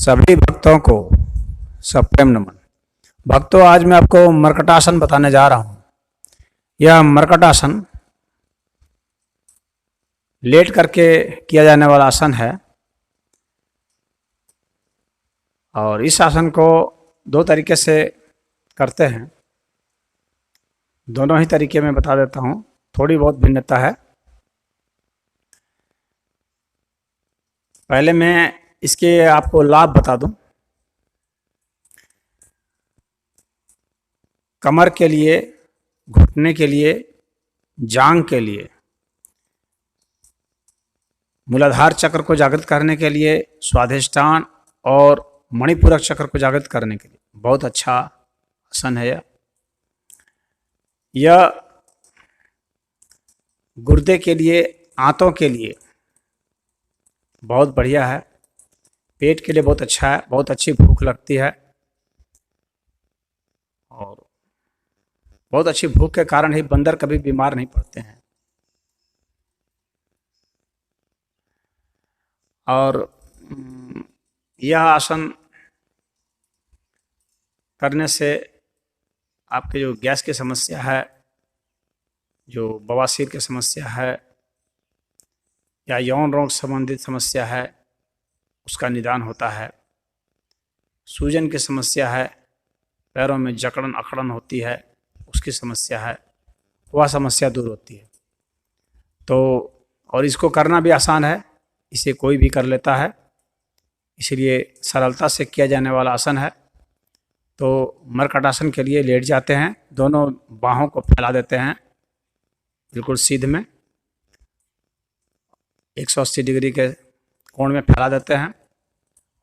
सभी भक्तों को सप्रेम नमन। भक्तों, आज मैं आपको मर्कटासन बताने जा रहा हूँ। यह मर्कटासन लेट करके किया जाने वाला आसन है और इस आसन को दो तरीके से करते हैं। दोनों ही तरीके मैं बता देता हूँ, थोड़ी बहुत भिन्नता है। पहले मैं इसके आपको लाभ बता दूं। कमर के लिए, घुटने के लिए, जांग के लिए, मूलाधार चक्र को जागृत करने के लिए, स्वाधिष्ठान और मणिपूरक चक्र को जागृत करने के लिए बहुत अच्छा आसन है। यह गुर्दे के लिए, आंतों के लिए बहुत बढ़िया है। पेट के लिए बहुत अच्छा है। बहुत अच्छी भूख लगती है और बहुत अच्छी भूख के कारण ही बंदर कभी बीमार नहीं पड़ते हैं। और यह आसन करने से आपके जो गैस की समस्या है, जो बवासीर की समस्या है या यौन रोग संबंधित समस्या है, उसका निदान होता है। सूजन की समस्या है, पैरों में जकड़न अकड़न होती है, उसकी समस्या है, वह समस्या दूर होती है। तो और इसको करना भी आसान है, इसे कोई भी कर लेता है, इसलिए सरलता से किया जाने वाला आसन है। तो मर्कटासन के लिए लेट जाते हैं, दोनों बाहों को फैला देते हैं बिल्कुल सीध में, 180 डिग्री के कोण में फैला देते हैं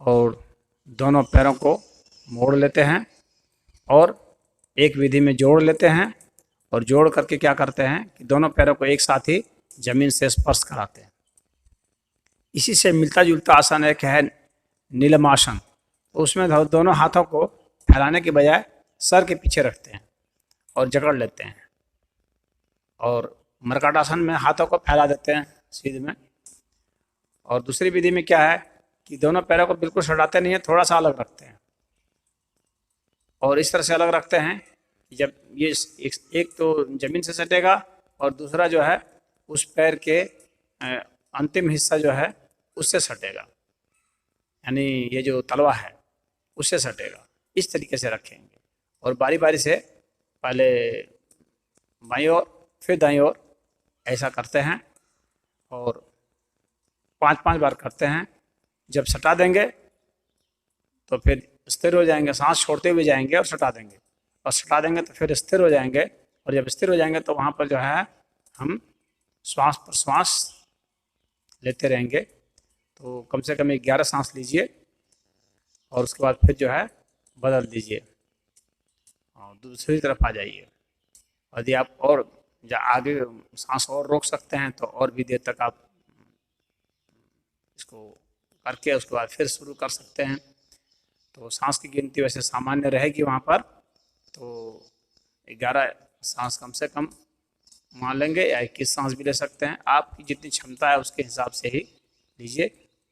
और दोनों पैरों को मोड़ लेते हैं और एक विधि में जोड़ लेते हैं और जोड़ करके क्या करते हैं कि दोनों पैरों को एक साथ ही जमीन से स्पर्श कराते हैं। इसी से मिलता जुलता आसन एक है नीलमासन। तो उसमें दोनों हाथों को फैलाने के बजाय सर के पीछे रखते हैं और जकड़ लेते हैं और मर्कटासन में हाथों को फैला देते हैं सीध में। और दूसरी विधि में क्या है कि दोनों पैरों को बिल्कुल सटाते नहीं है, थोड़ा सा अलग रखते हैं और इस तरह से अलग रखते हैं कि जब ये एक तो जमीन से सटेगा और दूसरा जो है उस पैर के अंतिम हिस्सा जो है उससे सटेगा, यानी ये जो तलवा है उससे सटेगा। इस तरीके से रखेंगे और बारी बारी से पहले बाईं ओर फिर दाईं ओर ऐसा करते हैं और 5-5 बार करते हैं। जब सटा देंगे तो फिर स्थिर हो जाएंगे, सांस छोड़ते हुए जाएंगे और सटा देंगे और सटा देंगे तो फिर स्थिर हो जाएंगे और जब स्थिर हो जाएंगे तो वहाँ पर जो है हम श्वास प्रश्वास लेते रहेंगे। तो कम से कम 11 सांस लीजिए और उसके बाद फिर जो है बदल दीजिए और दूसरी तरफ आ जाइए। यदि आप और आगे सांस और रोक सकते हैं तो और भी देर तक आप इसको करके उसके बाद फिर शुरू कर सकते हैं। तो सांस की गिनती वैसे सामान्य रहेगी वहाँ पर, तो 11 सांस कम से कम मान लेंगे या 21 सांस भी ले सकते हैं। आपकी जितनी क्षमता है उसके हिसाब से ही लीजिए,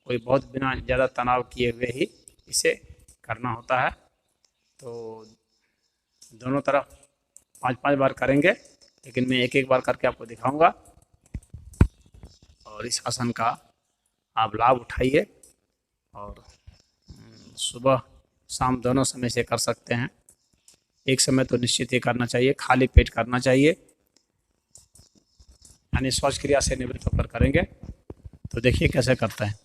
कोई बहुत बिना ज़्यादा तनाव किए हुए ही इसे करना होता है। तो दोनों तरफ 5-5 बार करेंगे, लेकिन मैं एक एक बार करके आपको दिखाऊंगा और इस आसन का आप लाभ उठाइए और सुबह शाम दोनों समय से कर सकते हैं। एक समय तो निश्चित ही करना चाहिए, खाली पेट करना चाहिए, यानी शौच क्रिया से निवृत्त होकर करेंगे। तो देखिए कैसे करते हैं।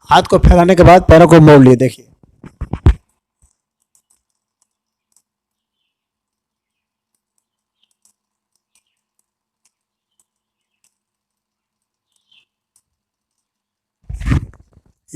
हाथ को फैलाने के बाद पैरों को मोड़ लिए, देखिए।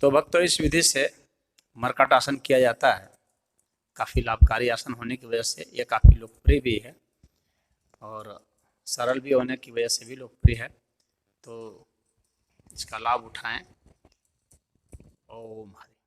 तो भक्तों, इस विधि से मर्कट आसन किया जाता है। काफ़ी लाभकारी आसन होने की वजह से ये काफ़ी लोकप्रिय भी है और सरल भी होने की वजह से भी लोकप्रिय है। तो इसका लाभ उठाएं। ओम हरि।